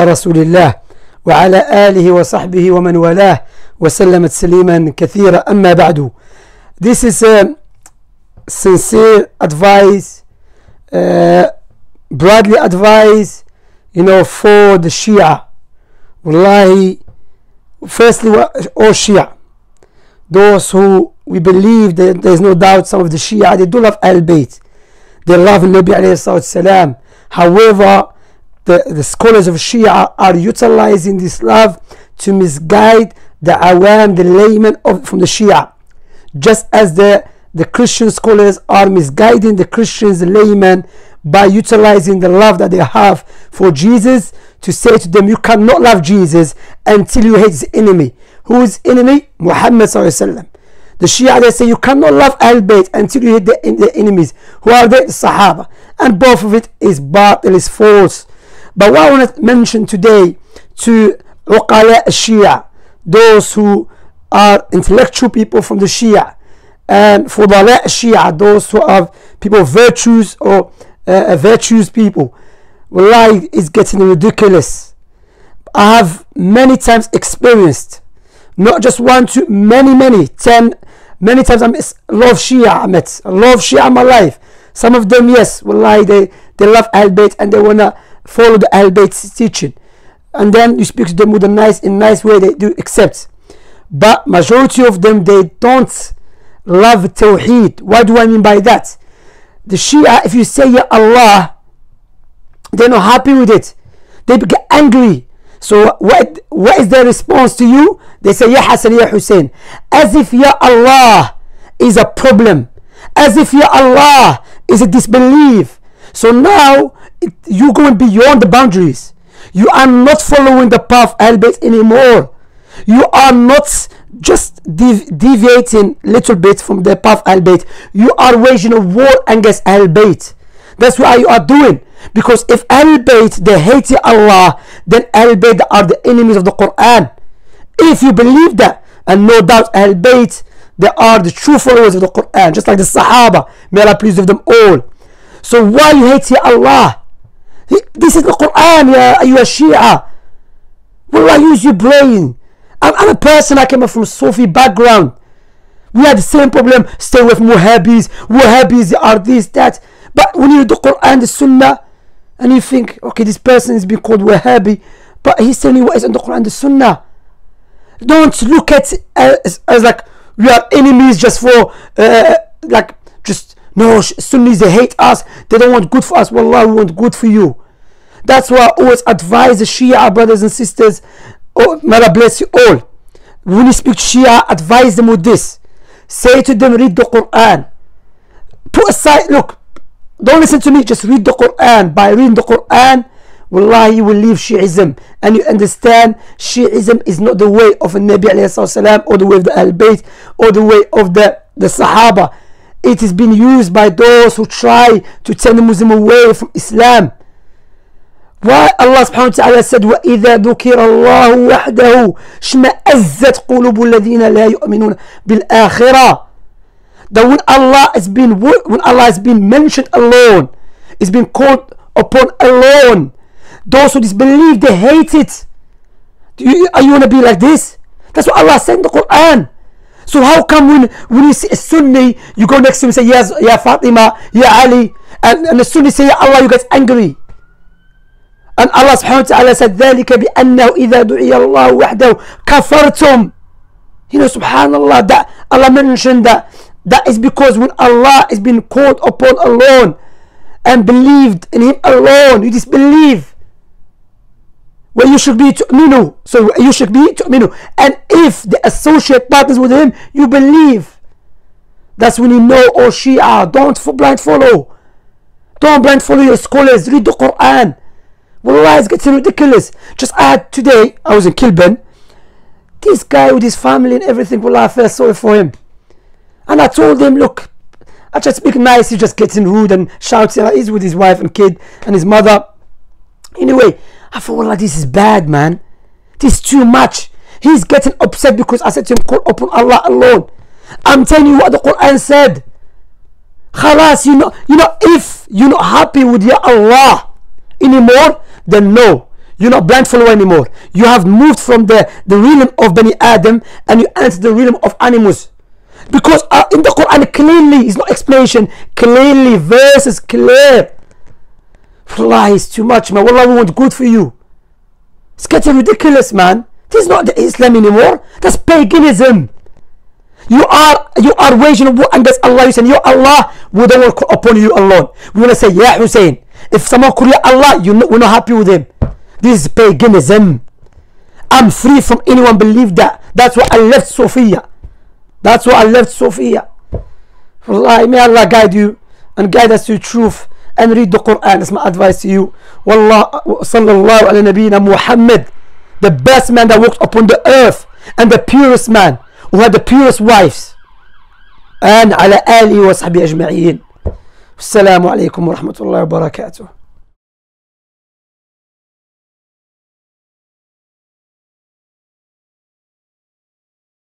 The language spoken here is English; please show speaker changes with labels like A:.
A: رسول الله وعلى آله وصحبه ومن والاه وسلم تسليما كثيرا. أما بعد, this is a sincere advice, broadly advice, for the Shia. Wallahi, firstly, all Shia, those who we believe that there is no doubt some of the Shia, they do love Ahl Bayt, they love Nabi alayhi salam. However, the scholars of Shia are utilizing this love to misguide the awam, the laymen from the Shia, just as the Christian scholars are misguiding the Christians, the laymen, by utilizing the love that they have for Jesus to say to them, you cannot love Jesus until you hate his enemy. Who is enemy? Muhammad sallallahu alaihi wasallam. The Shia, they say you cannot love Ahl Bayt until you hate the enemies. Who are they? The Sahaba. And both of it is batil, is false. But what I want to mention today to Uqala Shia, those who are intellectual people from the Shia, and Fudala Shia, those who are people of virtues or virtuous people, wallahi, is getting ridiculous. I have many times experienced, not just one, two, many times. I'm a lot of Shia. I met a lot of Shia in my life. Some of them, yes, wallahi, they love Ahl Bayt and they wanna follow the Ahl Bayt's teaching, and then you speak to them with a nice way, they do accept. But majority of them, they don't love Tawheed. What do I mean by that? The Shia, if you say Ya Allah, they're not happy with it, they get angry. So what is their response to you? They say Ya Hassan, Ya Hussein, as if Ya Allah is a problem, as if Ya Allah is a disbelief. So now you're going beyond the boundaries. You are not following the path of Ahl Bayt anymore. You are not just deviating little bit from the path of Ahl Bayt. You are waging a war against Ahl Bayt. That's what you are doing. Because if Ahl Bayt, they hate Allah, then Ahl Bayt are the enemies of the Quran. If you believe that, and no doubt Ahl Bayt, they are the true followers of the Quran, just like the Sahaba, may Allah please with them all. So why you hate Allah? This is the Quran, ya Shia. Wallah, use your brain. I'm a person, I came from a Sufi background. We had the same problem. Stay away from Wahhabis. Wahhabis are this, that. But when you read the Quran, the Sunnah, and you think, okay, this person is being called Wahhabi, but he's telling you what is in the Quran, the Sunnah. Don't look at it as like we are enemies just for no, Sunnis, they hate us, they don't want good for us. Wallah, we want good for you. That's why I always advise the Shia brothers and sisters, may Allah bless you all, when you speak to Shia, advise them with this. Say to them, read the Quran. Put aside, look, don't listen to me, just read the Quran. By reading the Quran, wallah, you will leave Shi'ism, and you understand Shi'ism is not the way of the Nabi alayhi salam, or the way of the Ahl Bayt, or the way of the Sahaba. It is being used by those who try to turn the Muslim away from Islam. Why Allah subhanahu wa ta'ala said, وَإِذَا ذُكِرَ اللَّهُ وَحْدَهُ شْمَأَزَّتْ قُلُوبُ الَّذِينَ لَا يُؤْمِنُونَ بِالْآخِرَةِ. That when Allah has been mentioned alone, is being called upon alone, those who disbelieve, they hate it. Are you going to be like this? That's what Allah said in the Quran. So how come when you see a Sunni, you go next to him and say, yes, Ya Fatima, Ya Ali, and the Sunni say, Ya Allah, you get angry. And Allah subhanahu wa ta'ala said, ذَلِكَ بِأَنَّهُ إِذَا دُعِيَ اللَّهُ وَحْدَهُ كَفَرْتُمْ. Subhanallah, that Allah mentioned that is because when Allah is being called upon alone and believed in Him alone, you disbelieve. Well, you should be tu'minu. So you should be tu'minu. And if they associate partners with Him, you believe. That's when you know, oh Shia, don't blind follow. Don't blind follow your scholars. Read the Quran. Wallah, it's getting ridiculous. Just today, I was in Kilburn. This guy with his family and everything, wallah, I felt sorry for him. And I told him, look, I just speak nice, he's just getting rude and shouting. He's with his wife and kid and his mother. Anyway, I thought, wallah, this is bad, man. This is too much. He's getting upset because I said to him, call upon Allah alone. I'm telling you what the Quran said. Khalas, if you're not happy with your Allah anymore, then no, You're not blind follower anymore. You have moved from the realm of Bani Adam and you enter the realm of animals. Because in the Quran clearly, it's not explanation, clearly, verses clear. Wallahi, it's too much, man. Wallah, we want good for you. It's getting ridiculous, man. This is not the Islam anymore. That's paganism. You are waging war against Allah. You say, Ya Allah, we don't want to upon you alone. We want to say, Ya Hussein. If someone call you Allah, we're not happy with him. This is paganism. I'm free from anyone believe that. That's why I left Sophia. That's why I left Sophia. Wallahi, may Allah guide you and guide us to truth and read the Quran. That's my advice to you. Wallah, sallallahu ala nabiyyina Muhammad, the best man that walked upon the earth and the purest man who had the purest wives. And ala alihi wa sahbihi ajma'in. Assalamu alaikum wa rahmatullahi wa barakatuh.